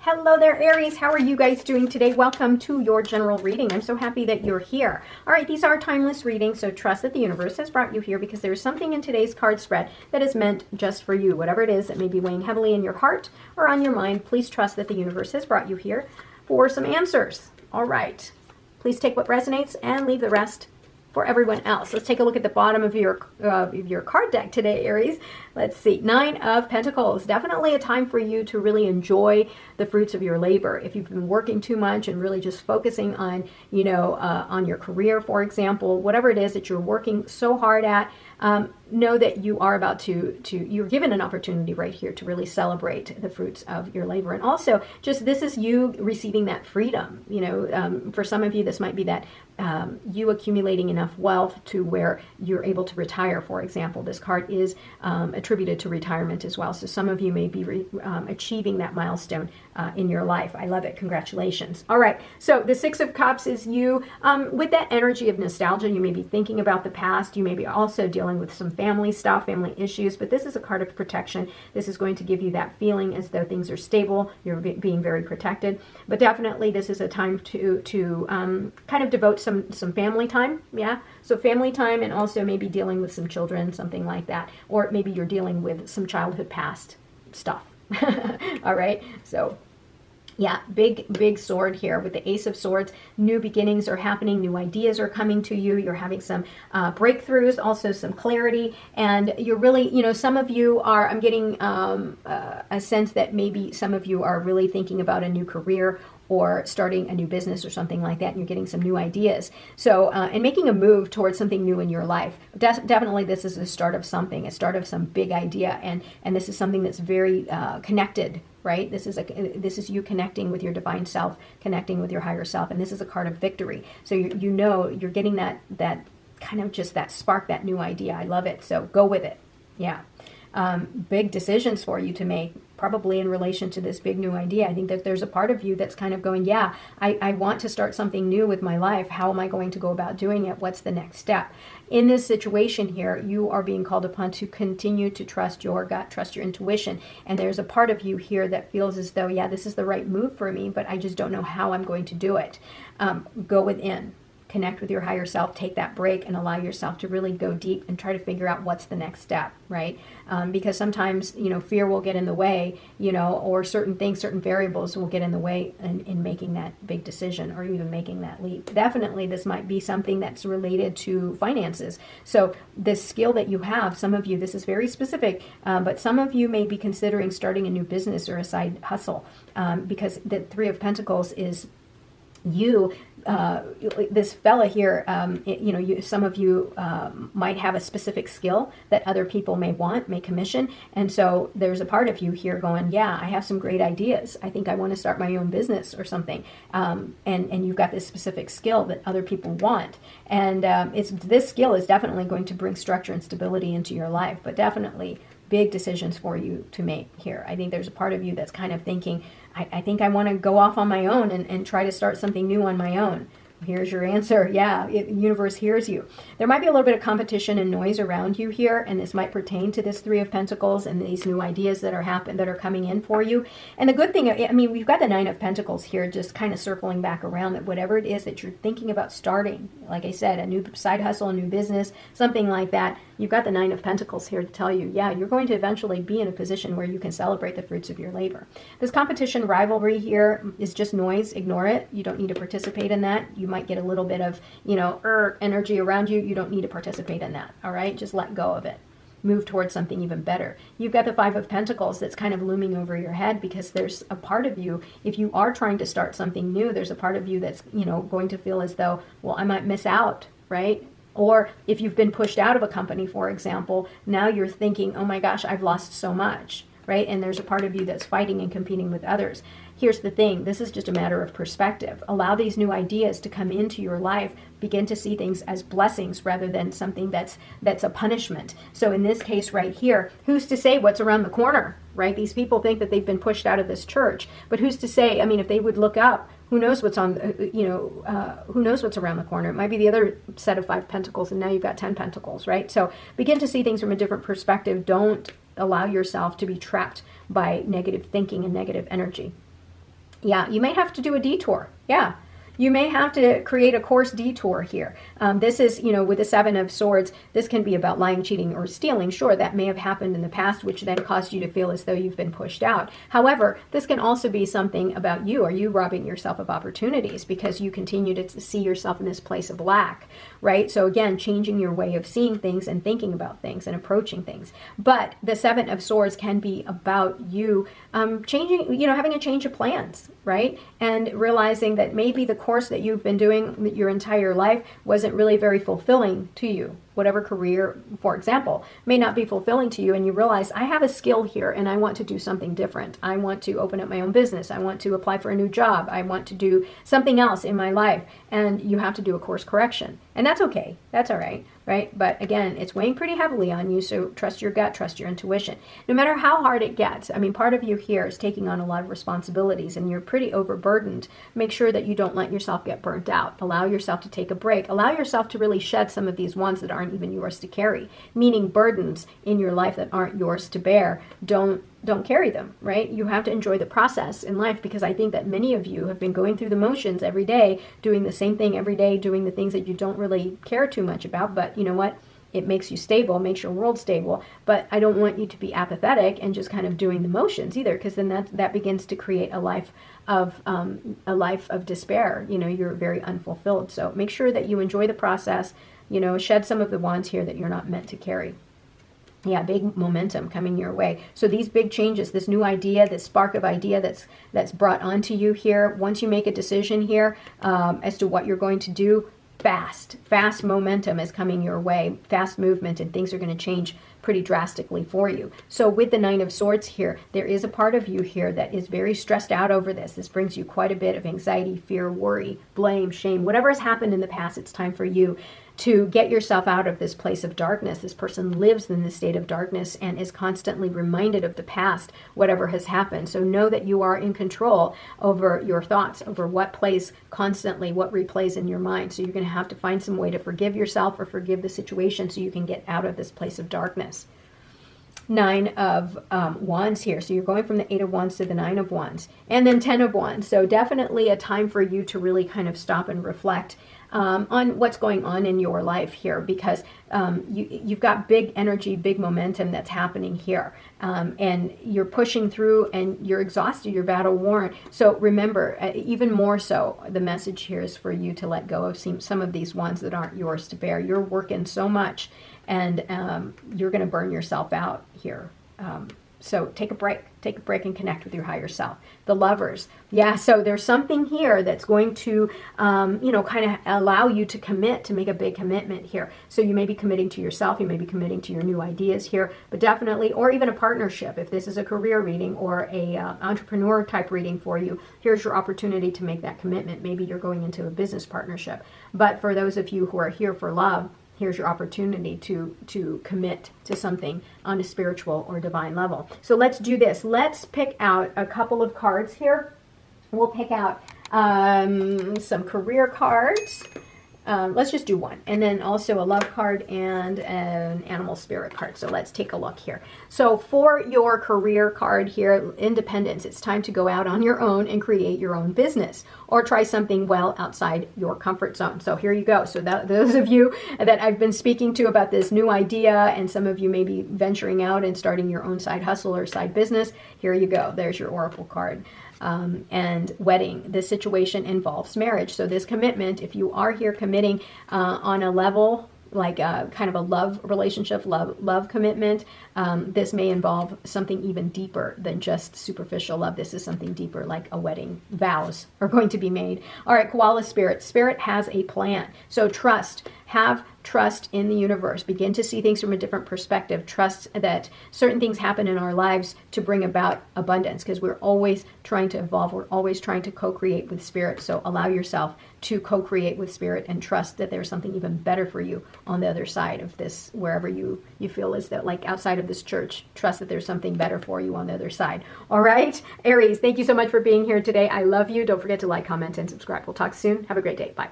Hello there, Aries. How are you guys doing today? Welcome to your general reading. I'm so happy that you're here. All right, these are timeless readings, so trust that the universe has brought you here because there's something in today's card spread that is meant just for you. Whatever it is that may be weighing heavily in your heart or on your mind, please trust that the universe has brought you here for some answers. All right. Please take what resonates and leave the rest for everyone else. Let's take a look at the bottom of your card deck today, Aries. Let's see. 9 of Pentacles. Definitely a time for you to really enjoy the fruits of your labor. If you've been working too much and really just focusing on, on your career, for example, whatever it is that you're working so hard at, know that you are about you're given an opportunity right here to really celebrate the fruits of your labor. And also, just this is you receiving that freedom. For some of you, this might be that you accumulating enough wealth to where you're able to retire, for example. This card is attributed to retirement as well. So some of you may be achieving that milestone in your life. I love it. Congratulations. All right. So the 6 of Cups is you with that energy of nostalgia. You may be thinking about the past. You may be also dealing with some family stuff, family issues, but this is a card of protection. This is going to give you that feeling as though things are stable. You're being very protected, but definitely this is a time to kind of devote some family time. Yeah. So family time, and also maybe dealing with some children, something like that. Or maybe you're dealing with some childhood past stuff. All right. So yeah, big sword here with the Ace of Swords. New beginnings are happening. New ideas are coming to you. You're having some breakthroughs, also some clarity. And you're really, some of you are, I'm getting a sense that maybe some of you are really thinking about a new career or starting a new business or something like that, and you're getting some new ideas. So, and making a move towards something new in your life. Definitely this is the start of something, a start of some big idea, and this is something that's very connected, right? This is you connecting with your divine self, connecting with your higher self, and this is a card of victory. So you're getting that kind of just that spark, that new idea. I love it. So go with it. Yeah. Big decisions for you to make, probably in relation to this big new idea. I think that there's a part of you that's kind of going, yeah, I want to start something new with my life. How am I going to go about doing it? What's the next step? In this situation here, you are being called upon to continue to trust your gut, trust your intuition. And there's a part of you here that feels as though, yeah, this is the right move for me, but I just don't know how I'm going to do it. Go within. Connect with your higher self, take that break, and allow yourself to really go deep and try to figure out what's the next step, right? Because sometimes, fear will get in the way, or certain things, certain variables will get in the way in making that big decision or even making that leap. Definitely, this might be something that's related to finances. So this skill that you have, some of you, this is very specific, but some of you may be considering starting a new business or a side hustle, because the 3 of Pentacles is you. This fella here, some of you might have a specific skill that other people may commission. And so there's a part of you here going, yeah, I have some great ideas. I think I want to start my own business or something. And you've got this specific skill that other people want. And this skill is definitely going to bring structure and stability into your life, but definitely big decisions for you to make here. I think there's a part of you that's kind of thinking, I think I want to go off on my own and try to start something new on my own. Here's your answer. Yeah, the universe hears you. There might be a little bit of competition and noise around you here, and this might pertain to this 3 of Pentacles and these new ideas that are coming in for you. And the good thing, we've got the 9 of Pentacles here just kind of circling back around, that whatever it is that you're thinking about starting, like I said, a new side hustle, a new business, something like that, you've got the 9 of Pentacles here to tell you, yeah, you're going to eventually be in a position where you can celebrate the fruits of your labor. This competition, rivalry here is just noise. Ignore it. You don't need to participate in that. You might get a little bit of, energy around you. You don't need to participate in that. All right. Just let go of it. Move towards something even better. You've got the 5 of Pentacles that's kind of looming over your head, because there's a part of you, if you are trying to start something new, there's a part of you that's, going to feel as though, well, I might miss out, right? Or if you've been pushed out of a company, for example, now you're thinking, oh my gosh, I've lost so much, right? And there's a part of you that's fighting and competing with others. Here's the thing. This is just a matter of perspective. Allow these new ideas to come into your life. Begin to see things as blessings rather than something that's a punishment. So in this case right here, who's to say what's around the corner, right? These people think that they've been pushed out of this church, but who's to say? If they would look up, who knows what's on, who knows what's around the corner? It might be the other set of 5 Pentacles, and now you've got 10 Pentacles, right? So begin to see things from a different perspective. Don't allow yourself to be trapped by negative thinking and negative energy. Yeah, you may have to do a detour. Yeah. You may have to create a course detour here. This is, with the Seven of Swords, this can be about lying, cheating, or stealing. Sure, that may have happened in the past, which then caused you to feel as though you've been pushed out. However, this can also be something about you. Are you robbing yourself of opportunities because you continue to see yourself in this place of lack, right? So again, changing your way of seeing things and thinking about things and approaching things. But the Seven of Swords can be about you changing, having a change of plans, right? And realizing that maybe the course that you've been doing your entire life wasn't really very fulfilling to you. Whatever career, for example, may not be fulfilling to you, and you realize, I have a skill here and I want to do something different. I want to open up my own business. I want to apply for a new job. I want to do something else in my life. And you have to do a course correction. And that's okay. That's all right, right? But again, it's weighing pretty heavily on you, so trust your gut, trust your intuition. No matter how hard it gets, part of you here is taking on a lot of responsibilities and you're pretty overburdened. Make sure that you don't let yourself get burnt out. Allow yourself to take a break. Allow yourself to really shed some of these ones that aren't even yours to carry, meaning burdens in your life that aren't yours to bear. Don't carry them, right? You have to enjoy the process in life, because I think that many of you have been going through the motions every day, doing the same thing every day, doing the things that you don't really care too much about, but you know what? It makes you stable, makes your world stable. But I don't want you to be apathetic and just kind of doing the motions either, because then that begins to create a life of despair. You're very unfulfilled. So make sure that you enjoy the process. Shed some of the wands here that you're not meant to carry. Yeah, big momentum coming your way. So these big changes, this new idea, this spark of idea that's brought onto you here, once you make a decision here as to what you're going to do, fast momentum is coming your way, fast movement, and things are going to change pretty drastically for you. So with the Nine of Swords here, there is a part of you here that is very stressed out over this. This brings you quite a bit of anxiety, fear, worry, blame, shame. Whatever has happened in the past, it's time for you to get yourself out of this place of darkness. This person lives in this state of darkness and is constantly reminded of the past, whatever has happened. So know that you are in control over your thoughts, over what plays constantly, what replays in your mind. So you're going to have to find some way to forgive yourself or forgive the situation so you can get out of this place of darkness. Nine of Wands here. So you're going from the Eight of Wands to the Nine of Wands. And then 10 of Wands. So definitely a time for you to really kind of stop and reflect on what's going on in your life here, because you've got big energy, big momentum that's happening here. And you're pushing through and you're exhausted, you're battle worn. So remember, even more so, the message here is for you to let go of some of these ones that aren't yours to bear. You're working so much and you're going to burn yourself out here. So take a break and connect with your higher self. The Lovers. Yeah, so there's something here that's going to, kind of allow you to commit, to make a big commitment here. So you may be committing to yourself, you may be committing to your new ideas here, but definitely, or even a partnership. If this is a career reading or a entrepreneur type reading for you, here's your opportunity to make that commitment. Maybe you're going into a business partnership. But for those of you who are here for love, here's your opportunity to commit to something on a spiritual or divine level. So let's do this. Let's pick out a couple of cards here. We'll pick out some career cards. Let's just do one. And then also a love card and an animal spirit card. So let's take a look here. So for your career card here, independence, it's time to go out on your own and create your own business or try something well outside your comfort zone. So here you go. So those of you that I've been speaking to about this new idea, and some of you may be venturing out and starting your own side hustle or side business, here you go. There's your oracle card. And wedding. This situation involves marriage. So this commitment, if you are here committing on a level like kind of a love relationship, love commitment, this may involve something even deeper than just superficial love. This is something deeper, like a wedding. Vows are going to be made. All right, koala spirit. Spirit has a plan. So trust. Have trust in the universe. Begin to see things from a different perspective. Trust that certain things happen in our lives to bring about abundance, because we're always trying to evolve. We're always trying to co-create with spirit. So allow yourself to co-create with spirit and trust that there's something even better for you on the other side of this, wherever you feel is that, like outside of this church. Trust that there's something better for you on the other side. All right, Aries, thank you so much for being here today. I love you. Don't forget to like, comment, and subscribe. We'll talk soon. Have a great day. Bye.